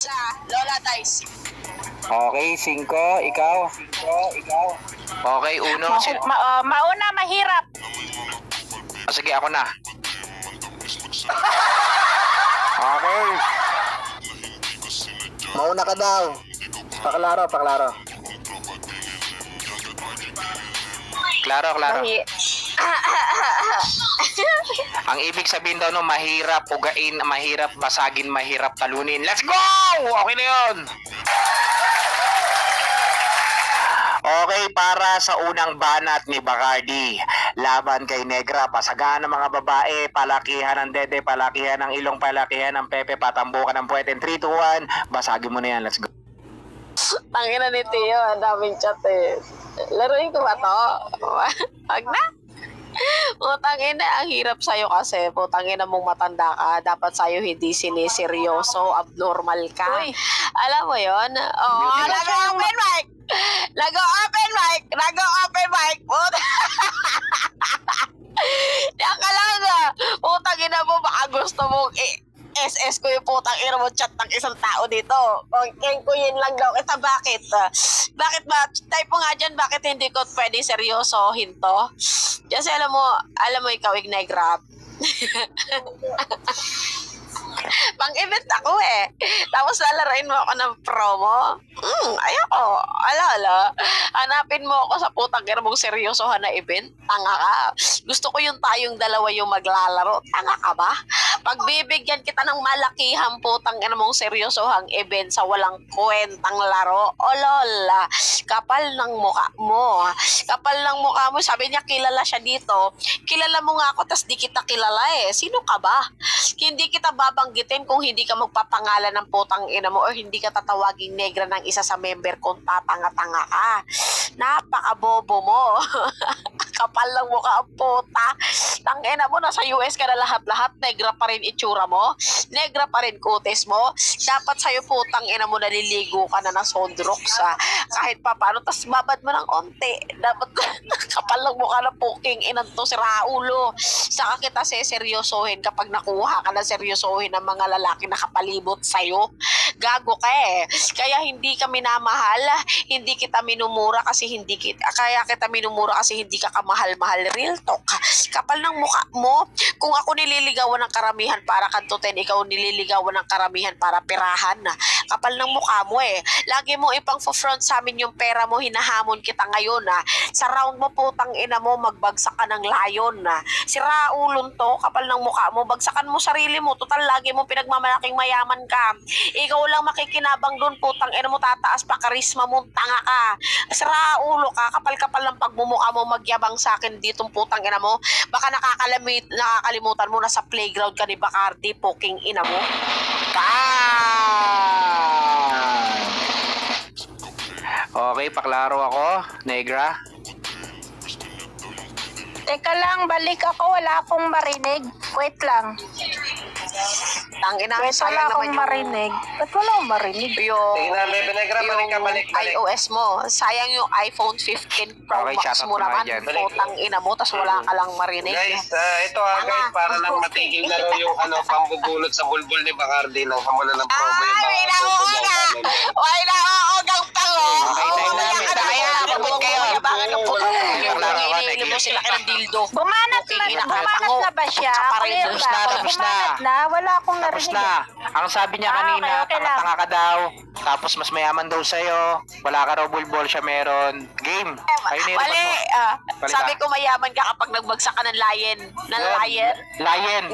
Sa Lola Dice. Okay, 5, ikaw. Okay, uno. Mauna, mahirap. Sige, ako na. Okay. Mauna ka daw. Paklaro. Klaro. Ang ibig sabihin daw no, mahirap ugain, mahirap basagin, mahirap talunin. Let's go! Okay na yun. Okay, para sa unang banat ni Bacardi, laban kay Negra, pasagaan ng mga babae, palakihan ng dede, palakihan ng ilong, palakihan ng pepe, patambukan ng puwete. 3, 2, 1, basagin mo na yan. Let's go. Tangina ni Tio, ang daming chat eh. Laruin ko ba to? Wag na. Putangina, ang hirap sa'yo kasi. Putangina mong matanda ka. Dapat sa'yo hindi siniseryoso, abnormal ka. Uy. Alam mo yun? Oo, nag-open mic! Nag-open mic! Yan ka lang na. Putangina mo, baka gusto mong SS ko yung putang ina mo chat ng isang tao dito. Kung ko yun lang daw. Ito bakit? Bakit ba? Type mo nga dyan, bakit hindi ko pwedeng seryosohin to? Kasi alam mo ikaw, Ignegrab. Pang-event ako eh. Tapos lalaroin mo ako ng promo. Ayoko. Ala. Hanapin mo ako sa putang ina mong seryosohan na event. Tanga ka. Gusto ko yung tayong dalawa yung maglalaro. Tanga ka ba? Pagbibigyan kita ng malakihan putang ina mong seryosohang event sa walang kwentang laro. O lola, kapal ng mukha mo. Sabi niya kilala siya dito. Kilala mo nga ako tas di kita kilala eh. Sino ka ba? Hindi kita babanggitin kung hindi ka magpapangalan ng putang ina mo or hindi ka tatawaging Negra ng isa sa member kung tatanga-tanga ka. Napakabobo mo. Kapal lang mukha ang puta. Tangina mo, nasa US ka na lahat-lahat. Negra pa rin itsura mo. Negra pa rin kutis mo. Dapat sa'yo putang ina mo naliligo ka na ng Sondrox kahit pa paano. Tas babad mo ng onte. Dapat kapal lang mukha ng puking inan to si Raulo. Saka kita seryosohin kapag nakuha ka na seryosohin ng mga lalaki na kapalibot sa'yo. Gago ka eh. Kaya hindi ka minamahal. Hindi kita minumura kasi hindi kita kamahal-mahal. Real talk. Kapal ng mukha mo. Kung ako nililigawan ng karamihan para kantutin, ikaw nililigawan ng karamihan para perahan. Kapal ng mukha mo eh. Lagi mo ipang-front sa amin yung pera mo, hinahamon kita ngayon Sa round mo putang ina mo, magbagsak ka ng layon Si Raulon to, kapal ng mukha mo, bagsakan mo sarili mo. Total, lagi mo pinagmamalaking mayaman ka. Ikaw lang makikinabang dun, putang ina mo, tataas pa karisma mo, tanga ka. Si Raulo ka, kapal-kapal ng pagmumukha mo, magyabang sa akin ditong putang ina mo. Baka nakakalimutan mo na sa playground ka ni Bacardi, poking ina mo. Okay, paklaro ako, Negra. Teka lang, balik ako. Wala akong marinig. Wait lang. Tangina, Wait, wala akong marinig. Ba't wala akong marinig? Tingnan na, Bebe Negra, balik. iOS mo. Sayang yung iPhone 15 Pro Okay, Max shoutout mo mo naman. nga dyan. Putang ina mo, tas wala ka lang marinig. Guys, ito guys, para lang matigil na raw yung pambubulot sa bulbul ni Bacardi nang hamulan ng promo yung Ay, mga Ay, nauugang pango. Okay, time namin. Kaya, mabot kayo. Yabangan ng puto. Paklaro ako, Iniinom mo sila ka ng dildo. Bumanat na ba siya? Clear Tapos ba? na. Bumanat na? Wala akong Tapos narinig. na. Ang sabi niya kanina, okay lang. tanga ka daw. Tapos mas mayaman daw sa'yo. Wala ka raw bulbol, siya meron. Game. Ayun na Wali. Balik Sabi ka. ko mayaman ka kapag nagbagsak ka ng lion. Lion.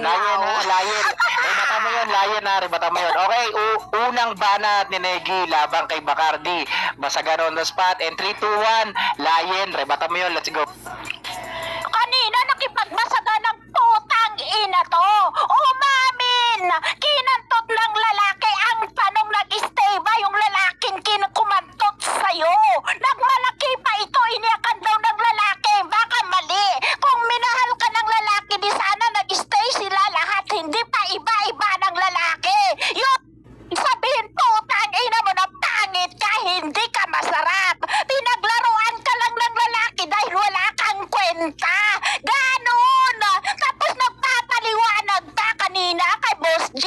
Rebata mo yun, rebata mo yun. Okay, unang banat ni Negi labang kay Bacardi. Basagan on the spot. And 3, 2, 1, Lion. Rebata mo yun, let's go. Kanina nakipagmasaga ng putang ina to. Umamin! Kinantot ng lalaki ang tanong nag-stay ba yung lalaking kumantot sa'yo? Nagmalaki pa ito, iniyakan daw ng lalaki. Baka mali. Kung minahal ka ng lalaki, di sana nag-stay sila lahat. Hindi pa iba-iba ng lalaki. Yung sabihin putang ina mo na pangit ka, hindi ka masarap. Pinaglaruan ka lang ng lalaki dahil wala kang kwenta. Ganon! Tapos nagpapaliwanag pa kanina kay Boss J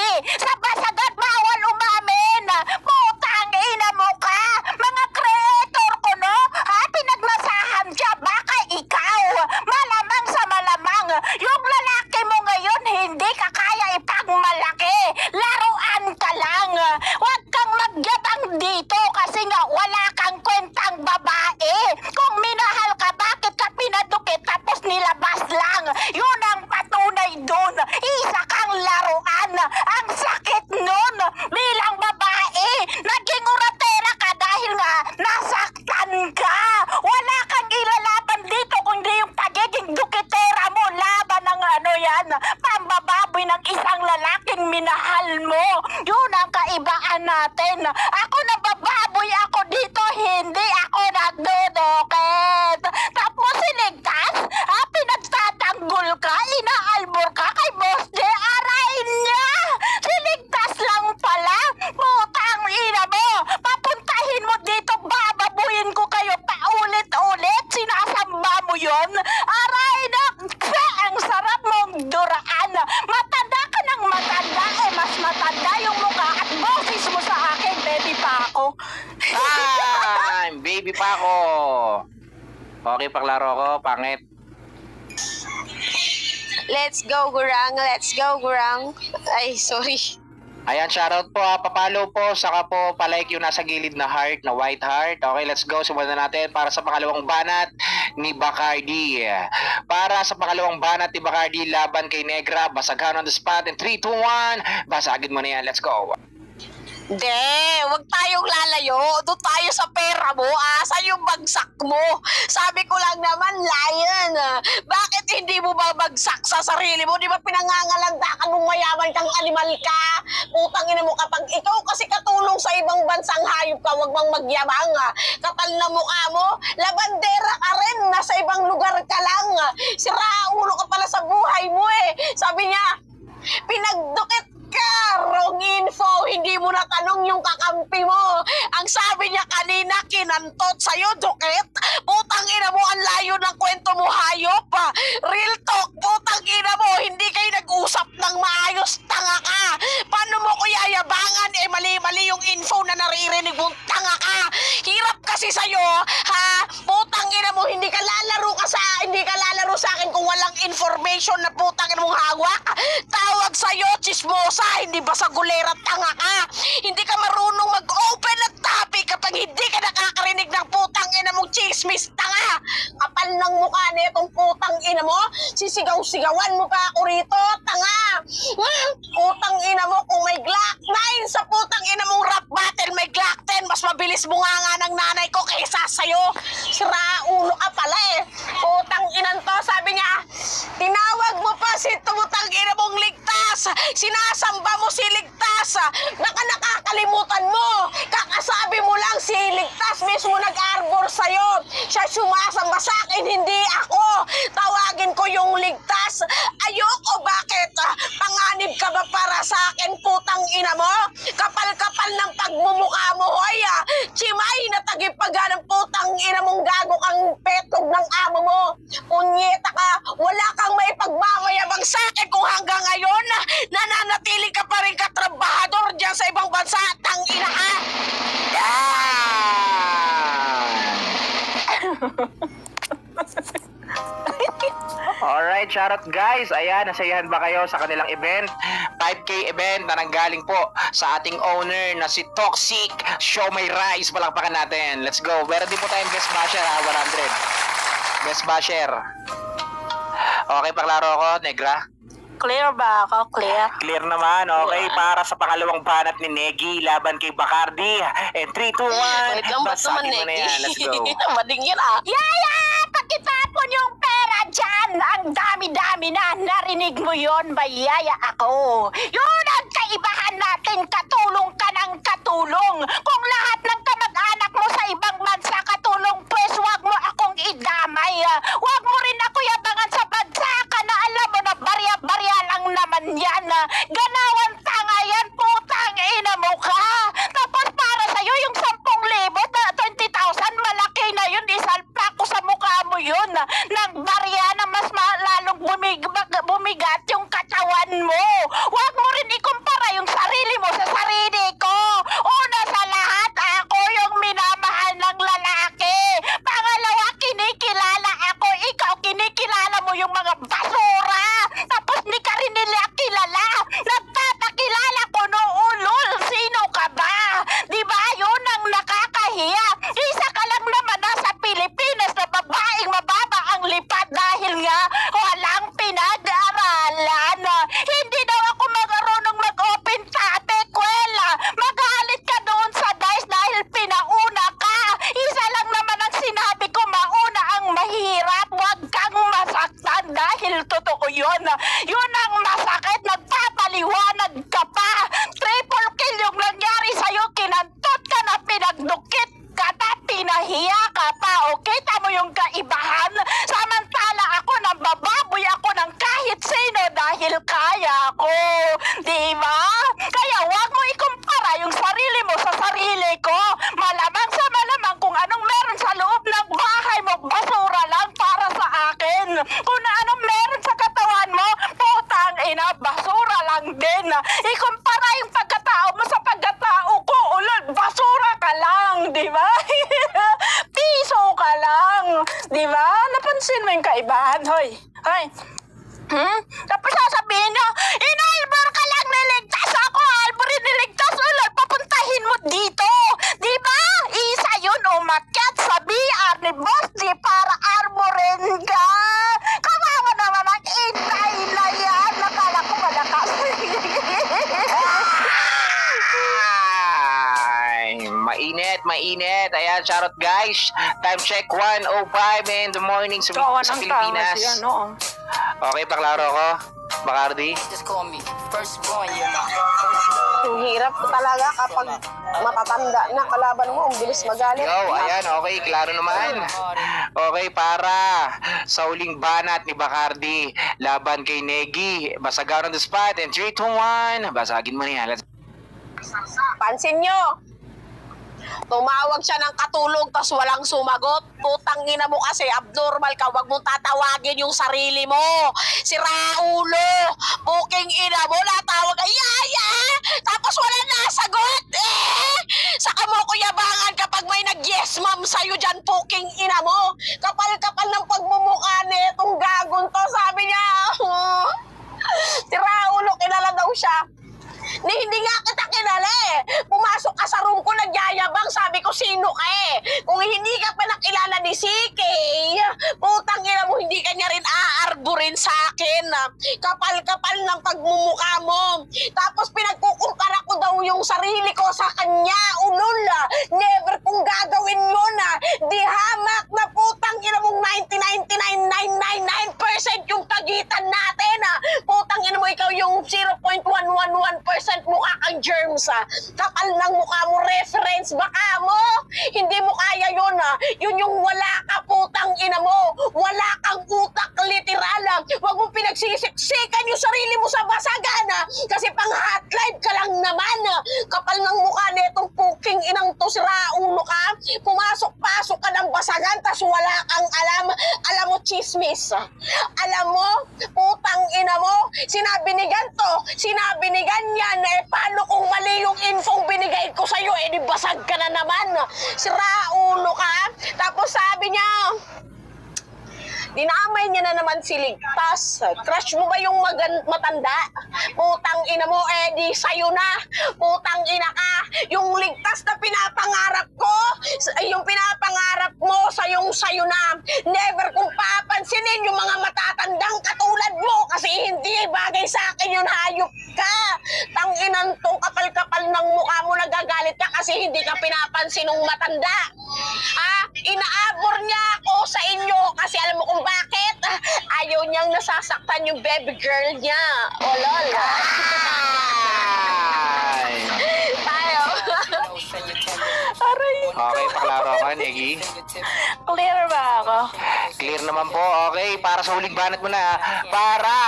Kasi nga wala kang kwentang babae. Kung minahal ka, bakit ka pinadukit tapos nilabas lang? Yun ang patunay dun. Isa kang laruan. Ang sakit nun. Bilang babae, naging uratera ka dahil nga nasaktan ka. Wala kang ilalaban dito kundi yung pagiging dukitera mo laban ng pambababoy ng isang lalaking minahal mo. Yun ang kaibaan natin. Ako nabababoy ako dito, hindi ako nagdudukit. Tapos siligtas, pinagtatanggol ka, inaalbor ka kay Boss J. Arayin niya. Siligtas lang pala. Putang ina mo. Papuntahin mo dito, bababuyin ko kayo paulit-ulit. Sinasamba mo yun. Aray na, ang sarap mong duraan. Matanda ka ng matanda, mas matanda yung mukha at boses mo sa akin, baby pa ako. Time! Baby pa ako. Okay, paklaro ko. Pangit. Let's go, Gurang. Let's go, Gurang. Ay, sorry. Ayan, shoutout po. Papalo po. Saka po palike yung nasa gilid na heart, na white heart. Okay, let's go. Simulan na natin para sa pangalawang banat ni Bacardi. Para sa pangalawang banat ni Bacardi, laban kay Negra. Basaghan on the spot. In 3, 2, 1. Basagin mo na yan. Let's go. Hindi, wag tayong lalayo. Doon tayo sa pera mo. Asan yung bagsak mo? Sabi ko lang naman, lion. Bakit hindi mo babagsak sa sarili mo? Di ba pinangangalandakan mong mayaman kang animal ka? Putang ina mo, kapag ikaw kasi katulong sa ibang bansang hayop ka, wag bang magyabang. Kapal na mukha mo, labandera ka rin. Nasa ibang lugar ka lang. Siraulo ka pala sa buhay mo eh. Sabi niya, pinagdukit ka, wrong info, hindi mo natanong yung kakampi mo. Ang sabi niya kanina, kinantot sa'yo, dukit. Putang ina mo, ang layo ng kwento mo, hayop. Real talk, putang ina mo, hindi kayo nag-usap ng maayos, tanga ka. Paano mo ko yayabangan? Mali-mali yung info na naririnig mo, tanga ka. Hirap kasi sa'yo, putang ina mo, hindi ka lalaro sa akin kung walang information na putang ina mong hawak. Tawag sa'yo, chismosa, hindi ba sa gulera, tanga ka? Hindi ka marunong mag-open at topic kapag hindi ka nakakarinig ng putang ina mong chismis, tanga! Kapal ng mukha na itong putang ina mo, sisigaw-sigawan mo pa ako rito, tanga! Putang ina mo, kung may Glock 9 sa putang ina mong rap battle, may Glock 10, mas mabilis mo nga ng nanay ko kaysa sa'yo. Siraulo ka pala eh. Putang inan to, sabi niya, tinawag mo pa si putang ina mong ligtas. Sinasamba mo si ligtas. Baka nakakalimutan mo. Kakasabi mo lang si ligtas mismo nag-arbor sa'yo. Siya sumasamba sa akin, hindi ako. Tawagin ko yung ligtas. Ayoko, bakit? Panganib ka ba para sa akin, putang ina mo? Kapal-kapal ng pagmumukha mo, hoy. Chimay na tagipaga ng putang ina mong gago kang petog ng amo mo. Punyeta ka, wala kang maipagmamayabang sa akin kung hanggang ngayon nananatili ka pa rin katrabahador dyan sa ibang bansa, tang ina ka. Alright, shoutout guys. Ayan, nasayahan ba kayo sa kanilang event? 5K event na nanggaling po sa ating owner na si Toxic. Show My Rise. Palakpakan natin. Let's go. Meron din po tayong guest basher, 100. Guest basher. Okay, paklaro ko, Negra. Clear ba ako? Clear? Clear naman. Okay, para sa pangalawang banat ni Negi laban kay Bacardi. And 3, 2, 1. Wait lang, ba't naman, Basagin mo na Neki? yan. Let's go. Mading yan Yaya! Pagkitapon yung pera dyan! Ang dami-dami na! Narinig mo yon, bayaya ako! Yun ang kaibahan natin! Katulong ka ng katulong! Kung lahat ng kamag-anak mo sa ibang bansa katulong, pues wag mo akong idamay! Wag mo rin ako yabangan sa bansa ka na alam mo na barya-barya lang naman yan! Ganawan tanga yan! Putang ina mo ka! Tapos para sa'yo yung 10,000 na 20,000, malaki na yun! Isalpa ko sa mukha mo yun! Nang barya na mas lalong bumigat yung katawan mo! Huwag mo rin ikumpara yung sarili mo sa sarili ko! O Mainit, mainit. Ayan, shoutout guys. Time check 1:05 in the morning sa Kawan sa ang tama Pilipinas. siya, no? Okay, paklaro ko. Bacardi. Just call me firstborn, you're my Ang hirap talaga kapag matatanda na kalaban mo, ang bilis magalit. Yo, ayan, okay, klaro naman. Okay, para sa uling banat ni Bacardi, laban kay Negi, basagan on the spot, and 3, 2, 1, basagin mo niya. Let's... Pansin nyo, tumawag siya ng katulog tas walang sumagot. Putang ina mo kasi, abnormal ka. Wag mong tatawagin yung sarili mo. Si Raulo, puking ina mo, natawag ka, yaya! Tapos wala nasagot, eh! Saka mo ko yabangan kapag may nag-yes ma'am sa'yo dyan, puking ina mo. Kapal-kapal ng pagmumukha nitong gagon to, sabi niya. Si Raulo, kilala daw siya. Hindi nga kita kilala eh. Pumasok ka sa room ko, nagyayabang. Sabi ko, sino ka eh? Kung hindi ka pa nakilala ni CK, putang ina mo, hindi ka niya rin aarburin sa akin. Kapal-kapal ng pagmumukha mo. Tapos pinagkukumpara ko daw yung sarili ko sa kanya. Ulol, never kong gagawin yun. Di hamak na putang ina mong 99.999% yung pagitan natin. Putang ina mo, ikaw yung 0.111% mukha kang germs. Kapal ng mukha mo, reference baka mo. Hindi mo kaya yun. Yun yung wala ka, putang ina mo. Wala kang utak, literal. Huwag mong pinagsisiksikan yung sarili mo sa basagan. Kasi pang hotline ka lang naman. Kapal ng mukha netong puking inang to, si Raulo ka. Pumasok-pasok ka ng basagan tas wala kang alam. Alam mo, chismis. Alam mo, putang ina mo, sinabi ni ganto, sinabi ni ganyan, eh paano kung mali yung infong binigay ko sa'yo, eh di basag ka na naman. Si Raulo ka. Tapos sabi niya, dinamay niya na naman si Ligtas. Crush mo ba yung matanda? Putang ina mo, eh di sa'yo na. Putang ina ka. Yung Ligtas na pinapangarap ko, yung pinapangarap mo, sayo na. Never kong papansinin yung mga matatandang katulad mo kasi hindi bagay sa akin yun, hayop ka. Tanginan to, kapal-kapal ng mukha mo, nagagalit ka kasi hindi ka pinapansin ng matanda. Inaabor niya ako sa inyo kasi alam mo kung bakit? Ayaw niyang nasasaktan yung baby girl niya. O lol. Ay. Tayo. Aray, Okay, paklaro ka, Negi. clear ba ako? Clear naman po. Okay, para sa uling banat mo na. Para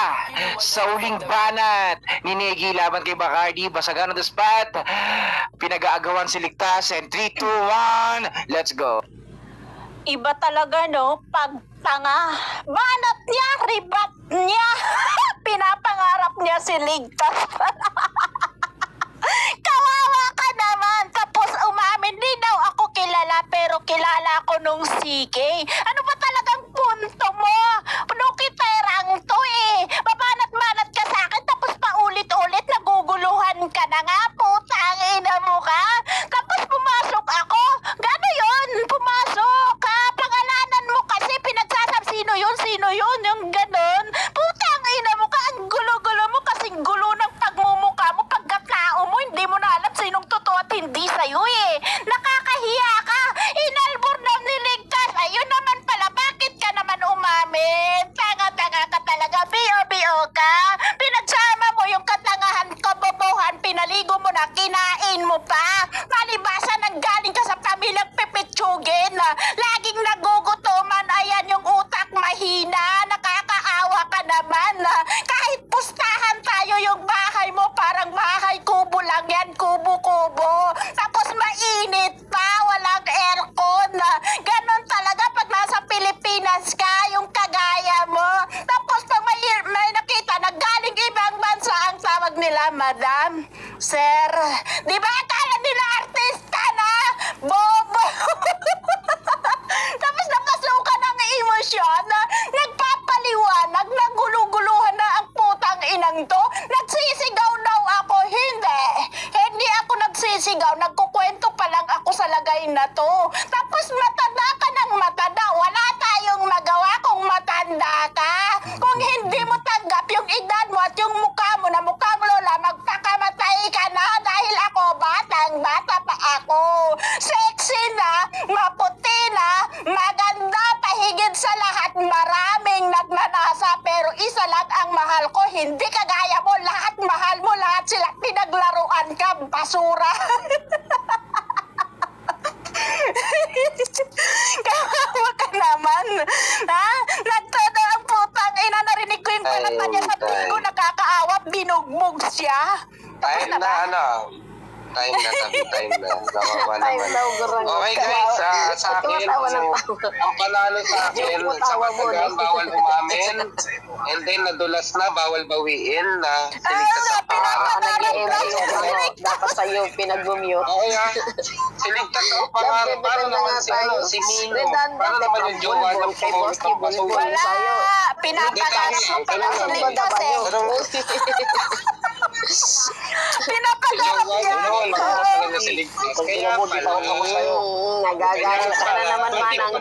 sa uling banat ni Negi laban kay Bacardi, basagan on the spot. Pinag-aagawan si Ligtas, and 3, 2, 1, let's go. Iba talaga, no? Pagtanga. Banat niya, ribat niya. Pinapangarap niya si Ligtas. Kawawa ka naman. Tapos umamin, di daw ako kilala, pero kilala ko nung CK. Ano ba talagang punto mo? Nukiterang to eh. Babanat-banat ka sa akin, tapos paulit-ulit naguguluhan ka na nga. Putang ina mo ka. Tapos pumasok ako. Gano yun? Pumasok ka. Pangalanan mo kasi pinagsasab. Sino yun? Yung ganon. Putang ina mo ka. Ang gulo-gulo mo kasing gulo ng pagmumukha mo. Pagkatao mo, hindi mo na alam sinong totoo at hindi sa'yo eh. Nakakahiya ka. Inalbor na niligtas. Ayun naman pala. Bakit ka naman umamin? Tanga-tanga ka talaga. B.O.B.O. ka. Pinagsama mo yung katangahan, kabobohan. Pinaligo mo na. Kinain mo pa. Palibasa nanggaling ka sa pamilyang pipitsugin. Laging nagugutuman. Ayan yung utak mahina. Nakakaawa ka naman. Kahit pustahan tayo yung bahay mo, parang bahay kubo lang yan. Kubo-kubo. Tapos mainit pa. Walang aircon. Ganon talaga pag nasa Pilipinas ka, yung kagaya mo. Tapos pag may nakita na galing ibang bansa, ang tawag nila, Madam, Sir. Di ba akala nila artista na? Bobo. Tapos nakasuka ng emosyon, nagpapaliwanag, naguluguluhan na ang putang inang to. Nagsisigaw daw ako. Hindi ako nagsisigaw. Nagkukwento pa lang ako sa lagay na to. Tapos matanda ka ng matanda. Wala tayong magawa kung matanda ka. Kung hindi mo tanggap yung edad mo at yung mukha mo na mukha mo lola, magpakamatay ka na dahil ako batang bata pa ako. Sexy na, maputi na, maganda pahigit sa lahat. Maraming nagnanasa pero isa lang ang mahal ko. Hindi kagaya mo, lahat mahal mo, lahat sila pinaglaruan ka, basura. Kawawa ka naman. Ha? Nagtada ang putang ina, narinig ko yung palata niya sa tuwing ko, nakakaawa, binugbog siya. Tapos Time na ano. Time na, time na. Nakawa naman. Okay guys, sa akin, ang panalo sa akin, sa matagang bawal umamin, and then nadulas na, bawal bawiin na siligtas ang pangarap. Dapat sa'yo pinag-mute. Oo nga, siligtas ang pangarap. Paano naman si Mino? Paano naman yung jowa ng pumulot ng basura? wala, pinapagarap mo pala sa ligtas eh. Pinapagarap niya. Kaya pala, Nagagalit ka na naman, Manang.